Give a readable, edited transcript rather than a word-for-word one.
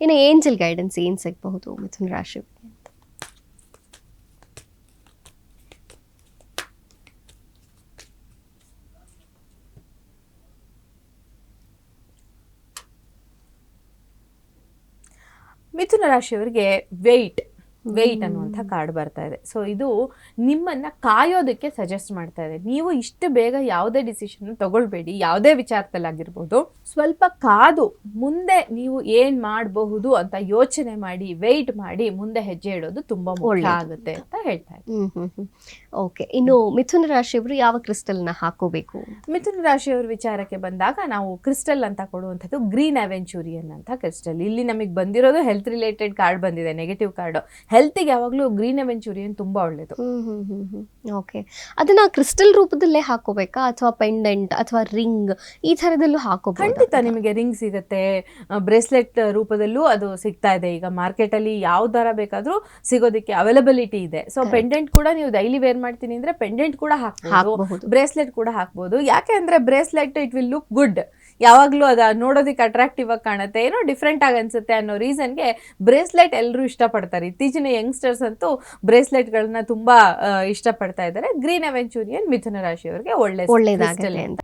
ಇನ್ನು angel guidance ಏನು ಸಿಗಬಹುದು ಮಿಥುನ ರಾಶಿಯವರಿಗೆ? ಮಿಥುನ ರಾಶಿಯವರಿಗೆ ವೆಯ್ಟ್ ಅನ್ನುವಂಥ ಕಾರ್ಡ್ ಬರ್ತಾ ಇದೆ. ಸೊ ಇದು ನಿಮ್ಮನ್ನ ಕಾಯೋದಕ್ಕೆ ಸಜೆಸ್ಟ್ ಮಾಡ್ತಾ ಇದೆ. ನೀವು ಇಷ್ಟು ಬೇಗ ಯಾವುದೇ ಡಿಸಿಷನ್ ತಗೊಳ್ಬೇಡಿ, ಯಾವುದೇ ವಿಚಾರದಲ್ಲಾಗಿರ್ಬೋದು. ಸ್ವಲ್ಪ ಕಾದು ಮುಂದೆ ನೀವು ಏನ್ ಮಾಡಬಹುದು ಅಂತ ಯೋಚನೆ ಮಾಡಿ, ವೆಯ್ಟ್ ಮಾಡಿ ಮುಂದೆ ಹೆಜ್ಜೆ ಇಡೋದು ತುಂಬಾ ಮುಖ್ಯ ಆಗುತ್ತೆ ಅಂತ ಹೇಳ್ತಾ ಇದ್ದಾರೆ. ಓಕೆ, ಇನ್ನು ಮಿಥುನ ರಾಶಿಯವರು ಯಾವ ಕ್ರಿಸ್ಟಲ್ ನ ಹಾಕೋಬೇಕು? ಮಿಥುನ ರಾಶಿಯವರ ವಿಚಾರಕ್ಕೆ ಬಂದಾಗ ನಾವು ಕ್ರಿಸ್ಟಲ್ ಅಂತ ಕೊಡುವಂಥದ್ದು ಗ್ರೀನ್ ಅವೆಂಚೂರಿಯನ್ ಅಂತ ಕ್ರಿಸ್ಟಲ್. ಇಲ್ಲಿ ನಮಗೆ ಬಂದಿರೋದು ಹೆಲ್ತ್ ರಿಲೇಟೆಡ್ ಕಾರ್ಡ್ ಬಂದಿದೆ, ನೆಗೆಟಿವ್ ಕಾರ್ಡ್. ಹೆಲ್ತ್ಗೆ ಯಾವಾಗಲೂ ಗ್ರೀನ್ ಅವೆಂಚೂರಿಯನ್ ತುಂಬಾ ಒಳ್ಳೇದು. ಓಕೆ, ಅದನ್ನ ಕ್ರಿಸ್ಟಲ್ ರೂಪದಲ್ಲೇ ಹಾಕೋಬೇಕಾ ಅಥವಾ ಪೆಂಡೆಂಟ್ ಅಥವಾ ರಿಂಗ್ ಈ ಥರದಲ್ಲೂ ಹಾಕೋಬಹುದು? ಖಂಡಿತ ನಿಮಗೆ ರಿಂಗ್ ಸಿಗುತ್ತೆ, ಬ್ರೇಸ್ಲೆಟ್ ರೂಪದಲ್ಲೂ ಅದು ಸಿಗ್ತಾ ಇದೆ. ಈಗ ಮಾರ್ಕೆಟಲ್ಲಿ ಯಾವ ದರ ಬೇಕಾದರೂ ಸಿಗೋದಕ್ಕೆ ಅವೈಲಬಿಲಿಟಿ ಇದೆ. ಸೊ ಪೆಂಡೆಂಟ್ ಕೂಡ ನೀವು ಡೈಲಿ ವೇರ್ ಮಾಡ್ತೀನಿ ಅಂದ್ರೆ ಪೆಂಡೆಂಟ್ ಕೂಡ ಹಾಕಬಹುದು, ಬ್ರೇಸ್ಲೆಟ್ ಕೂಡ ಹಾಕ್ಬೋದು. ಯಾಕೆ ಅಂದ್ರೆ bracelet it will look good, ಯಾವಾಗಲೂ ಅದು ನೋಡೋದಕ್ಕೆ ಅಟ್ರಾಕ್ಟಿವ್ ಆಗಿ ಕಾಣುತ್ತೆ, ಏನೋ ಡಿಫ್ರೆಂಟ್ ಆಗಿ ಅನ್ಸುತ್ತೆ ಅನ್ನೋ ರೀಸನ್ಗೆ ಬ್ರೇಸ್ಲೆಟ್ ಎಲ್ಲರೂ ಇಷ್ಟಪಡ್ತಾರೆ. ಇತ್ತೀಚಿನ ಯಂಗ್ಸ್ಟರ್ಸ್ ಅಂತೂ ಬ್ರೇಸ್ಲೆಟ್ಗಳನ್ನ ತುಂಬಾ ಇಷ್ಟಪಡ್ತಾ ಇದ್ದಾರೆ. ಗ್ರೀನ್ ಅವೆಂಚೂರಿಯನ್ ಮಿಥುನ ರಾಶಿಯವರಿಗೆ ಒಳ್ಳೆದಾಗಲಿ ಅಂತ.